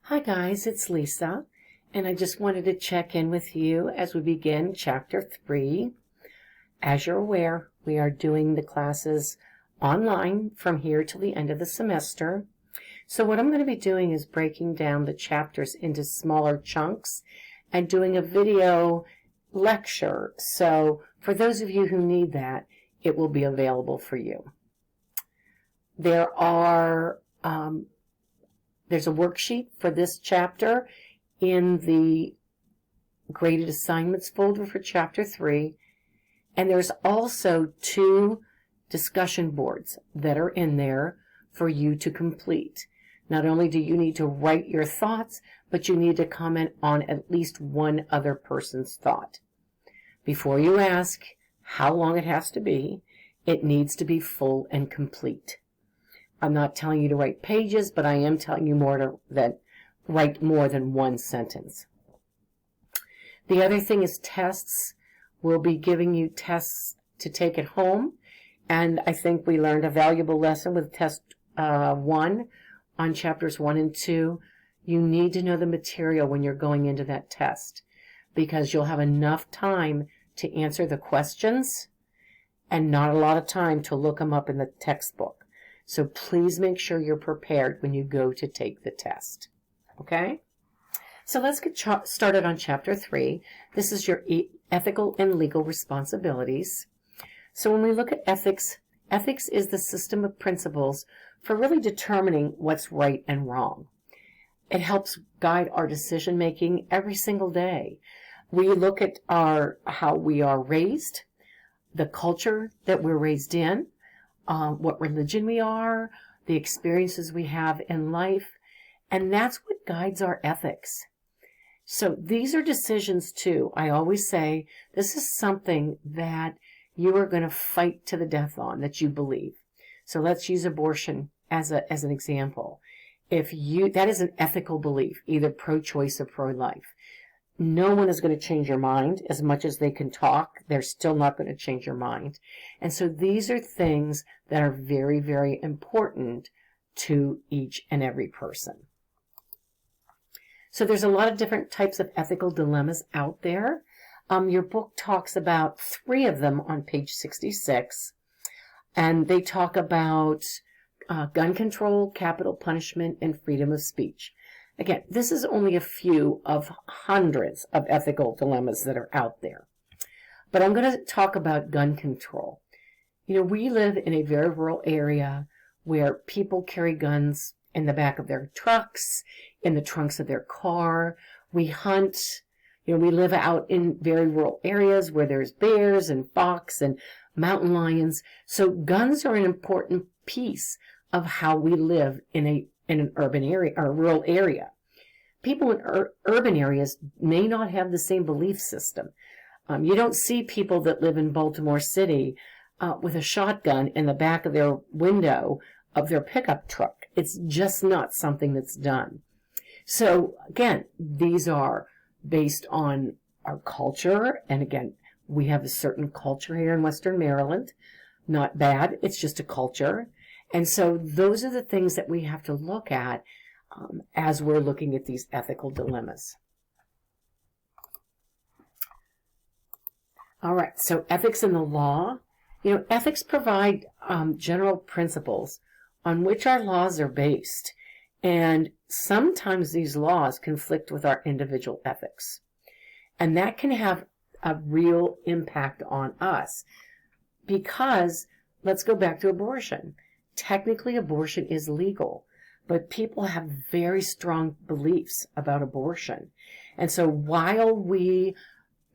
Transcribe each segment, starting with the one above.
Hi guys, it's Lisa, and I just wanted to check in with you as we begin Chapter 3. As you're aware, we are doing the classes online from here till the end of the semester. So what I'm going to be doing is breaking down the chapters into smaller chunks and doing a video lecture. So for those of you who need that, it will be available for you. There's a worksheet for this chapter in the graded assignments folder for Chapter 3. And there's also 2 discussion boards that are in there for you to complete. Not only do you need to write your thoughts, but you need to comment on at least one other person's thought. Before you ask how long it has to be, it needs to be full and complete. I'm not telling you to write pages, but I am telling you write more than one sentence. The other thing is tests. We'll be giving you tests to take at home, and I think we learned a valuable lesson with test 1 on chapters 1 and 2. You need to know the material when you're going into that test, because you'll have enough time to answer the questions and not a lot of time to look them up in the textbook. So please make sure you're prepared when you go to take the test. Okay? So let's get started on Chapter 3. This is your ethical and legal responsibilities. So when we look at ethics, ethics is the system of principles for really determining what's right and wrong. It helps guide our decision making every single day. We look at how we are raised, the culture that we're raised in, what religion we are, the experiences we have in life, and that's what guides our ethics. So these are decisions too. I always say this is something that you are going to fight to the death on, that you believe. So let's use abortion as an example. That is an ethical belief, either pro-choice or pro-life. No one is going to change your mind. As much as they can talk, they're still not going to change your mind. And so these are things that are very, very important to each and every person. So there's a lot of different types of ethical dilemmas out there. Your book talks about 3 of them on page 66. And they talk about gun control, capital punishment, and freedom of speech. Again, this is only a few of hundreds of ethical dilemmas that are out there. But I'm going to talk about gun control. We live in a very rural area where people carry guns in the back of their trucks, in the trunks of their car. We hunt. We live out in very rural areas where there's bears and fox and mountain lions. So guns are an important piece of how we live in an urban area or rural area. People in urban areas may not have the same belief system. You don't see people that live in Baltimore City with a shotgun in the back of their window of their pickup truck. It's just not something that's done. So again, these are based on our culture. And again, we have a certain culture here in Western Maryland. Not bad. It's just a culture. And so those are the things that we have to look at as we're looking at these ethical dilemmas. All right, so ethics in the law. Ethics provide general principles on which our laws are based. And sometimes these laws conflict with our individual ethics. And that can have a real impact on us. Because, let's go back to abortion. Technically, abortion is legal, but people have very strong beliefs about abortion. And so while we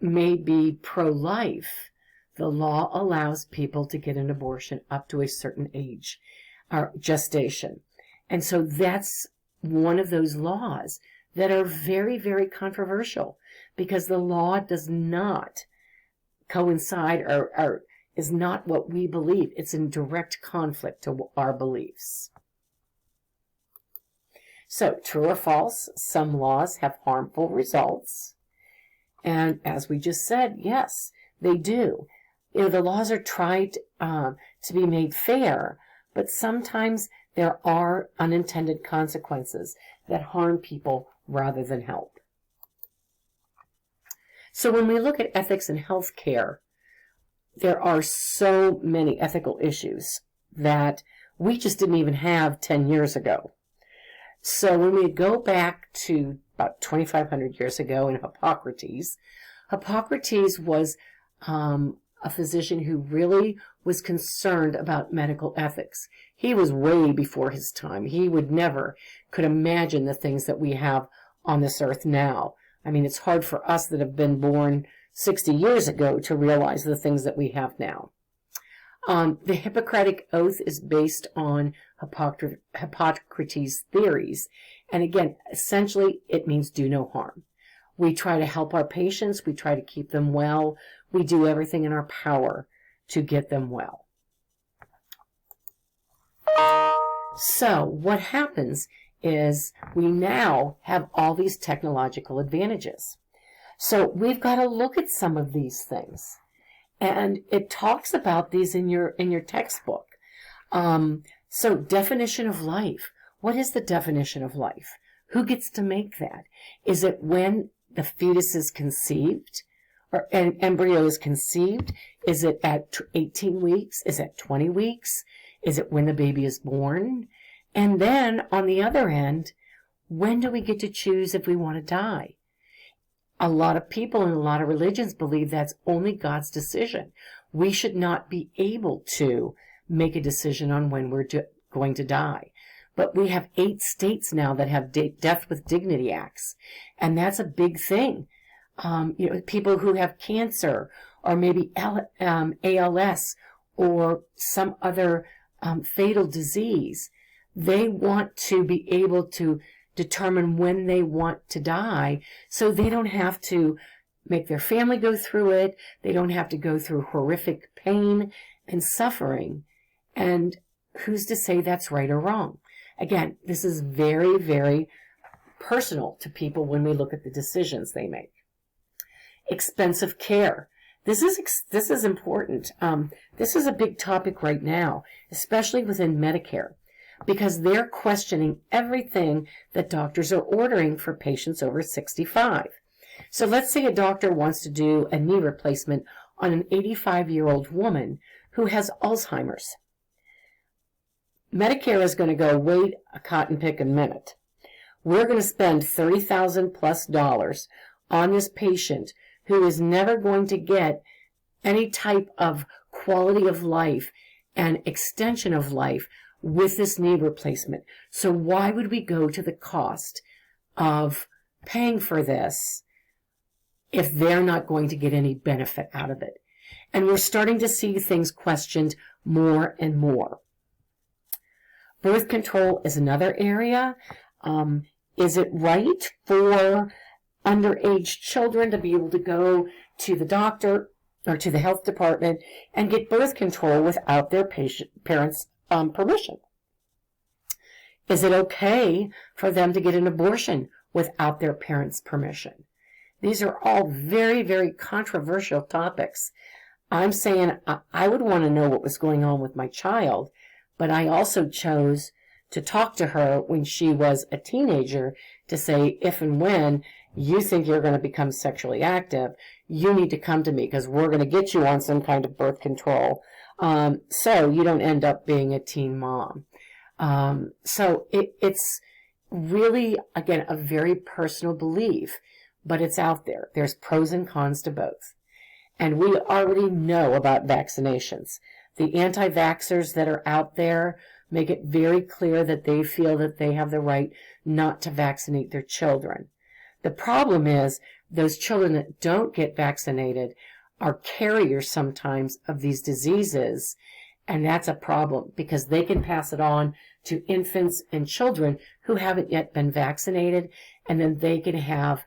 may be pro-life, the law allows people to get an abortion up to a certain age, or gestation. And so that's one of those laws that are very, very controversial, because the law does not coincide or is not what we believe. It's in direct conflict to our beliefs. So, true or false, some laws have harmful results. And as we just said, yes, they do. The laws are tried to be made fair, but sometimes there are unintended consequences that harm people rather than help. So when we look at ethics in healthcare, there are so many ethical issues that we just didn't even have 10 years ago. So when we go back to about 2,500 years ago in Hippocrates, Hippocrates was a physician who really was concerned about medical ethics. He was way before his time. He could imagine the things that we have on this earth now. I mean, it's hard for us that have been born 60 years ago to realize the things that we have now. The Hippocratic Oath is based on Hippocrates' theories. And again, essentially, it means do no harm. We try to help our patients. We try to keep them well. We do everything in our power to get them well. So what happens is we now have all these technological advantages. So we've got to look at some of these things. And it talks about these in your textbook. So definition of life. What is the definition of life? Who gets to make that? Is it when the fetus is conceived or an embryo is conceived? Is it at 18 weeks? Is it 20 weeks? Is it when the baby is born? And then on the other end, when do we get to choose if we want to die? A lot of people in a lot of religions believe that's only God's decision. We should not be able to make a decision on when we're going to die. But we have 8 states now that have Death with Dignity Acts, and that's a big thing. People who have cancer or maybe ALS or some other fatal disease, they want to be able to determine when they want to die so they don't have to make their family go through it. They don't have to go through horrific pain and suffering. And who's to say that's right or wrong? Again, this is very, very personal to people when we look at the decisions they make. Expensive care. This is important. This is a big topic right now, especially within Medicare, because they're questioning everything that doctors are ordering for patients over 65. So let's say a doctor wants to do a knee replacement on an 85-year-old woman who has Alzheimer's. Medicare is going to go, wait a cotton pick a minute. We're going to spend $30,000 plus on this patient who is never going to get any type of quality of life and extension of life with this knee replacement. So why would we go to the cost of paying for this if they're not going to get any benefit out of it? And we're starting to see things questioned more and more. Birth control is another area. Is it right for underage children to be able to go to the doctor or to the health department and get birth control without their parents' permission? Is it okay for them to get an abortion without their parents' permission? These are all very, very controversial topics. I'm saying I would want to know what was going on with my child, but I also chose to talk to her when she was a teenager to say, if and when you think you're going to become sexually active, you need to come to me because we're going to get you on some kind of birth control so you don't end up being a teen mom. So it's really, again, a very personal belief, but it's out there. There's pros and cons to both. And we already know about vaccinations. The anti-vaxxers that are out there make it very clear that they feel that they have the right not to vaccinate their children. The problem is those children that don't get vaccinated are carriers sometimes of these diseases, and that's a problem because they can pass it on to infants and children who haven't yet been vaccinated, and then they can have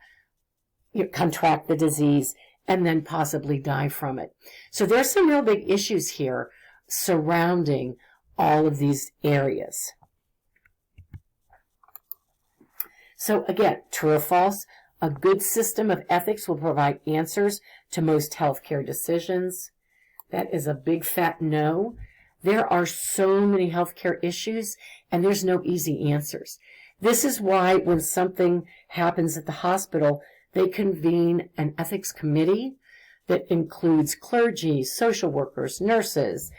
contract the disease and then possibly die from it. So there's some real big issues here surrounding all of these areas. So again, true or false, a good system of ethics will provide answers to most healthcare decisions. That is a big fat no. There are so many healthcare issues, and there's no easy answers. This is why when something happens at the hospital, they convene an ethics committee that includes clergy, social workers, nurses,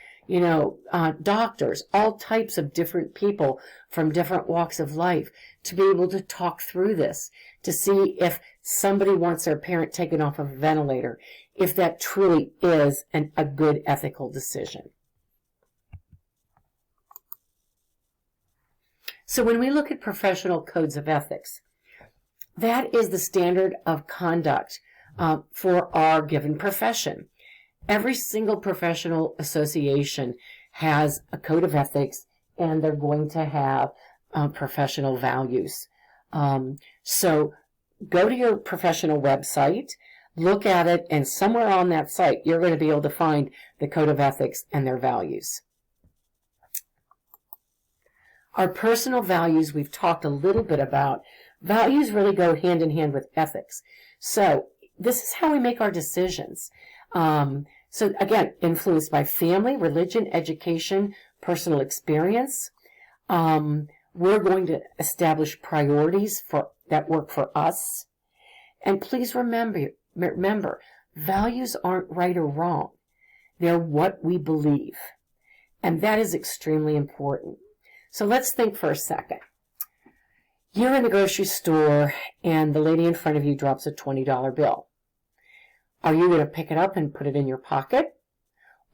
doctors, all types of different people from different walks of life to be able to talk through this, to see if somebody wants their parent taken off of a ventilator, if that truly is a good ethical decision. So when we look at professional codes of ethics, that is the standard of conduct for our given profession. Every single professional association has a code of ethics, and they're going to have professional values. So go to your professional website, look at it, and somewhere on that site, you're going to be able to find the code of ethics and their values. Our personal values, we've talked a little bit about. Values really go hand in hand with ethics. So this is how we make our decisions. So again, influenced by family, religion, education, personal experience. We're going to establish priorities that work for us. And please remember, values aren't right or wrong. They're what we believe. And that is extremely important. So let's think for a second. You're in the grocery store and the lady in front of you drops a $20 bill. Are you going to pick it up and put it in your pocket?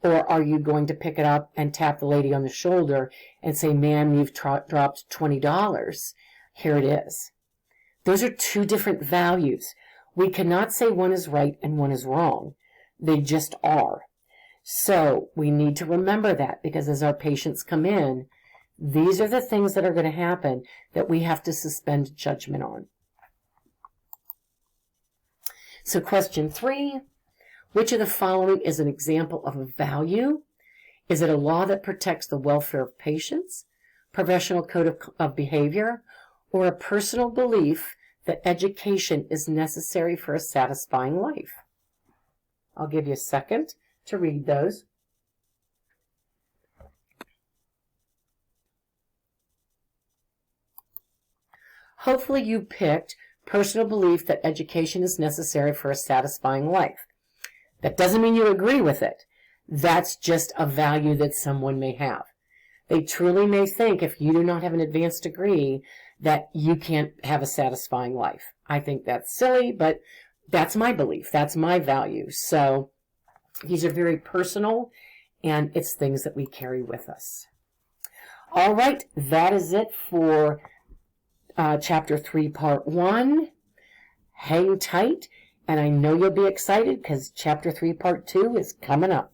Or are you going to pick it up and tap the lady on the shoulder and say, ma'am, you've dropped $20. Here it is. Those are two different values. We cannot say one is right and one is wrong. They just are. So we need to remember that, because as our patients come in, these are the things that are going to happen that we have to suspend judgment on. So question 3, which of the following is an example of a value? Is it a law that protects the welfare of patients, professional code of behavior, or a personal belief that education is necessary for a satisfying life? I'll give you a second to read those. Hopefully you picked personal belief that education is necessary for a satisfying life. That doesn't mean you agree with it. That's just a value that someone may have. They truly may think if you do not have an advanced degree that you can't have a satisfying life. I think that's silly, but that's my belief. That's my value. So these are very personal, and it's things that we carry with us. All right, that is it for Chapter 3, Part 1. Hang tight, and I know you'll be excited because Chapter 3, Part 2 is coming up.